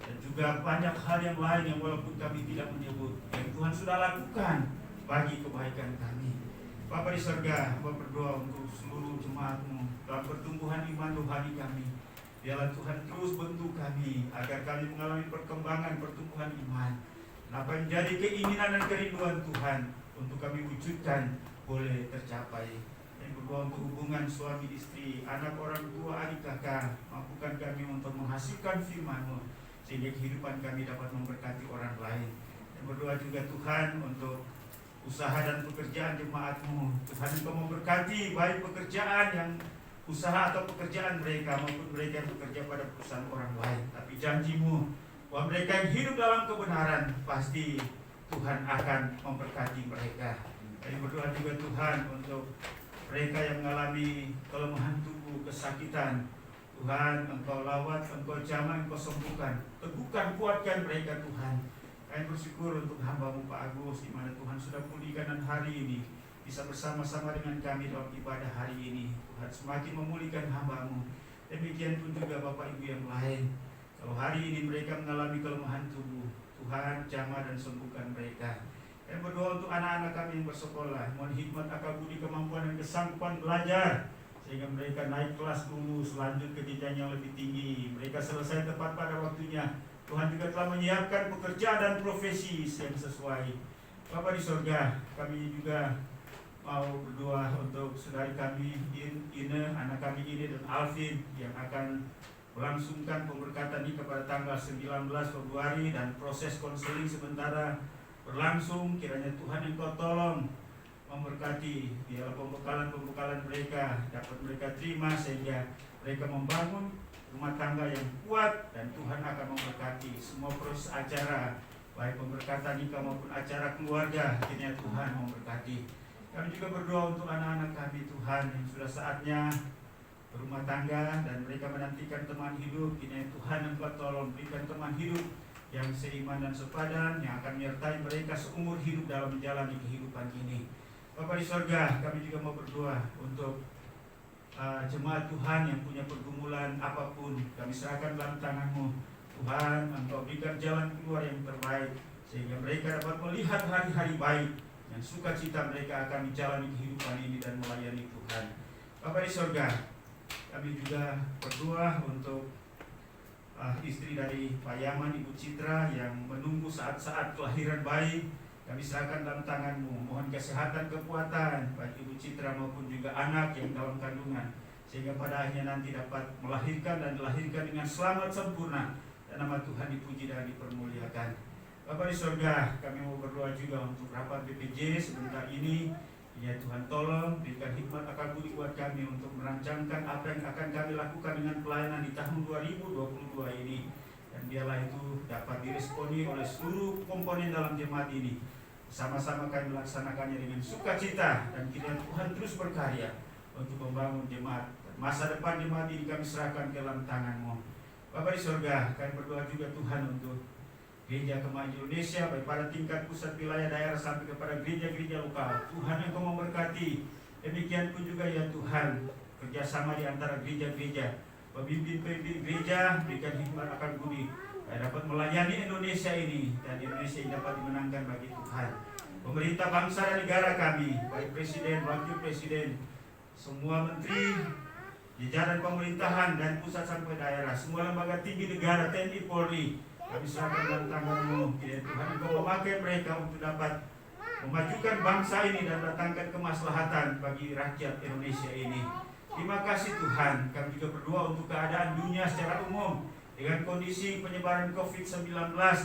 Dan juga banyak hal yang lain yang walaupun kami tidak menyebut, yang Tuhan sudah lakukan bagi kebaikan kami. Bapa di surga, Bapa berdoa untuk seluruh jemaat-Mu dalam pertumbuhan iman rohani kami. Biarlah Tuhan terus bentuk kami agar kami mengalami perkembangan pertumbuhan iman. Apa yang menjadi keinginan dan kerinduan Tuhan untuk kami wujudkan boleh tercapai. Berdoa untuk hubungan suami istri, anak orang tua, adik kakak. Mampukan kami untuk menghasilkan firman-Mu, sehingga kehidupan kami dapat memberkati orang lain. Dan berdoa juga Tuhan untuk usaha dan pekerjaan jemaat-Mu. Tuhan Engkau memberkati baik pekerjaan yang usaha atau pekerjaan mereka maupun mereka yang bekerja pada perusahaan orang lain. Tapi janji-Mu bahwa mereka yang hidup dalam kebenaran pasti Tuhan akan memberkati mereka. Kami berdoa juga Tuhan untuk mereka yang mengalami kelemahan tubuh, kesakitan. Tuhan, Engkau lawat, Engkau jamah, Engkau sembuhkan. Teguhkan, kuatkan mereka Tuhan. Kami bersyukur untuk hamba-Mu Pak Agus, di mana Tuhan sudah pulihkan dan hari ini bisa bersama-sama dengan kami dalam ibadah hari ini. Tuhan semakin memulihkan hamba-Mu. Demikian pun juga Bapak Ibu yang lain. Kalau hari ini mereka mengalami kelemahan tubuh, Tuhan jamah dan sembuhkan mereka. Dan berdoa untuk anak-anak kami yang bersekolah, mohon hikmat, akal budi, kemampuan dan kesanggupan belajar, sehingga mereka naik kelas lulus, lanjut ke jenjang yang lebih tinggi. Mereka selesai tepat pada waktunya. Tuhan juga telah menyiapkan pekerjaan dan profesi yang sesuai. Bapa di surga, kami juga mau berdoa untuk saudari kami Ine, anak kami Ine dan Alvin yang akan melangsungkan pemberkatan ini kepada tanggal 19 Februari dan proses konseling sementara berlangsung. Kiranya Tuhan Engkau tolong memberkati, biarlah pembekalan mereka dapat mereka terima sehingga mereka membangun rumah tangga yang kuat, dan Tuhan akan memberkati semua proses acara baik pemberkatan nikah maupun acara keluarga. Kiranya Tuhan memberkati. Kami juga berdoa untuk anak-anak kami Tuhan yang sudah saatnya berumah tangga dan mereka menantikan teman hidup. Kiranya Tuhan Engkau tolong berikan teman hidup yang seiman dan sepadan, yang akan menyertai mereka seumur hidup dalam menjalani kehidupan ini. Bapa di surga, kami juga mau berdoa untuk jemaat Tuhan yang punya pergumulan apapun. Kami serahkan dalam tangan-Mu Tuhan. Engkau berikan jalan keluar yang terbaik, sehingga mereka dapat melihat hari-hari baik dan sukacita mereka akan menjalani kehidupan ini dan melayani Tuhan. Bapa di surga, kami juga berdoa untuk istri dari Pak Yaman, Ibu Citra yang menunggu saat-saat kelahiran bayi. Kami serahkan dalam tangan-Mu. Mohon kesehatan, kekuatan baik Ibu Citra maupun juga anak yang dalam kandungan, sehingga pada akhirnya nanti dapat melahirkan dan dilahirkan dengan selamat sempurna, dan nama Tuhan dipuji dan dipermuliakan. Bapa di surga, kami mau berdoa juga untuk rapat BPJ sebentar ini. Ya Tuhan, tolong berikan hikmat, akal budi buat kami untuk merancangkan apa yang akan kami lakukan dengan pelayanan di tahun 2022 ini. Dan biarlah itu dapat diresponi oleh seluruh komponen dalam jemaat ini. Sama-sama kami melaksanakannya dengan sukacita, dan kiranya Tuhan terus berkarya untuk membangun jemaat. Masa depan jemaat ini kami serahkan ke dalam tangan-Mu. Bapa di surga, kami berdoa juga Tuhan untuk Gereja Kemahiran Indonesia, baik pada tingkat pusat, wilayah, daerah, sampai kepada gereja-gereja lokal. Tuhan Engkau memberkati. Demikian pun juga ya Tuhan, kerjasama di antara gereja-gereja, pemimpin-pemimpin gereja, berikan hikmat akan budi dapat melayani Indonesia ini, dan Indonesia ini dapat dimenangkan bagi Tuhan. Pemerintah bangsa dan negara kami, baik presiden, wakil presiden, semua menteri, jajaran pemerintahan dan pusat sampai daerah, semua lembaga tinggi negara, TNI, Polri, Kami serahkan dalam tangan-Mu, ya Tuhan. Engkau memakai mereka untuk dapat memajukan bangsa ini dan datangkan kemaslahatan bagi rakyat Indonesia ini. Terima kasih Tuhan. Kami juga berdoa untuk keadaan dunia secara umum dengan kondisi penyebaran COVID-19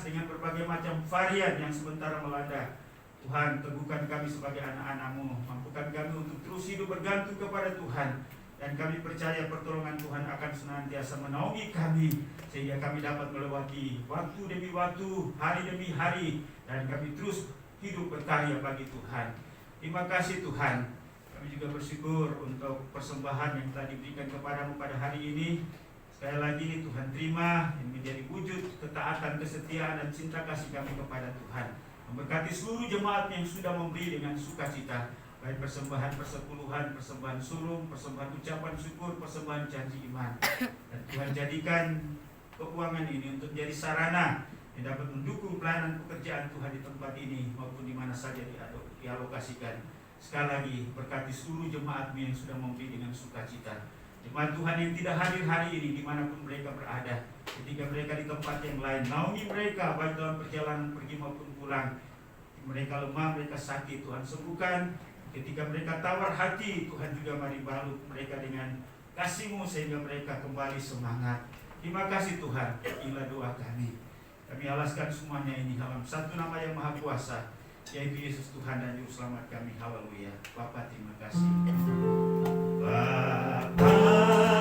dengan berbagai macam varian yang sementara melanda. Tuhan, teguhkan kami sebagai anak-anak-Mu, mampukan kami untuk terus hidup bergantung kepada Tuhan. Dan kami percaya pertolongan Tuhan akan senantiasa menaungi kami, sehingga kami dapat melewati waktu demi waktu, hari demi hari, dan kami terus hidup berkarya bagi Tuhan. Terima kasih Tuhan. Kami juga bersyukur untuk persembahan yang telah diberikan kepadamu pada hari ini. Sekali lagi Tuhan terima, yang menjadi wujud ketaatan, kesetiaan, dan cinta kasih kami kepada Tuhan. Memberkati seluruh jemaat yang sudah memberi dengan sukacita, baik persembahan persepuluhan, persembahan sulung, persembahan ucapan syukur, persembahan janji iman. Dan Tuhan jadikan keuangan ini untuk jadi sarana yang dapat mendukung pelayanan pekerjaan Tuhan di tempat ini maupun di mana saja dialokasikan. Sekali lagi berkati seluruh jemaat yang sudah memberi dengan sukacita. Jemaat Tuhan yang tidak hadir hari ini dimanapun mereka berada, ketika mereka di tempat yang lain, naungi mereka baik dalam perjalanan pergi maupun pulang. Mereka lemah, mereka sakit, Tuhan sembuhkan. Ketika mereka tawar hati, Tuhan juga mari balut mereka dengan kasih-Mu sehingga mereka kembali semangat. Terima kasih Tuhan, inilah doa kami. Kami alaskan semuanya ini dalam satu nama yang maha kuasa, yaitu Yesus Tuhan dan Juru Selamat kami. Haleluya. Bapa, terima kasih. Bapa, terima kasih.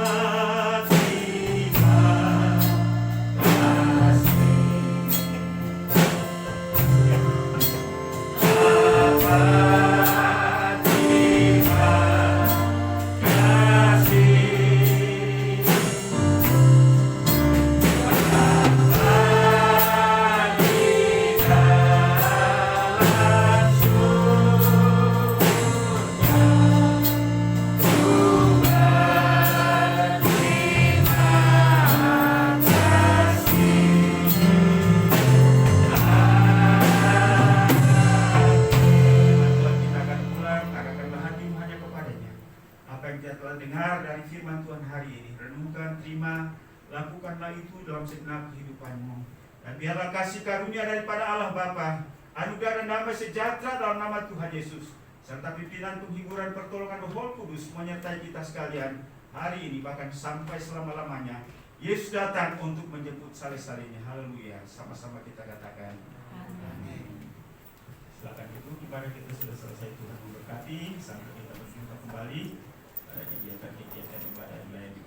Lakukanlah itu dalam segenap kehidupanmu. Dan biarlah kasih karunia daripada Allah Bapa, anugerah dan damai sejahtera dalam nama Tuhan Yesus, serta pimpinan penghiburan pertolongan Roh Kudus menyertai kita sekalian hari ini bahkan sampai selama-lamanya. Yesus datang untuk menjemput saleh-salehnya. Haleluya. Sama-sama kita katakan amin. Silakan duduk. Ibadah kita sudah selesai. Tuhan memberkati sampai kita berjumpa kembali pada kegiatan-kegiatan ibadah lain di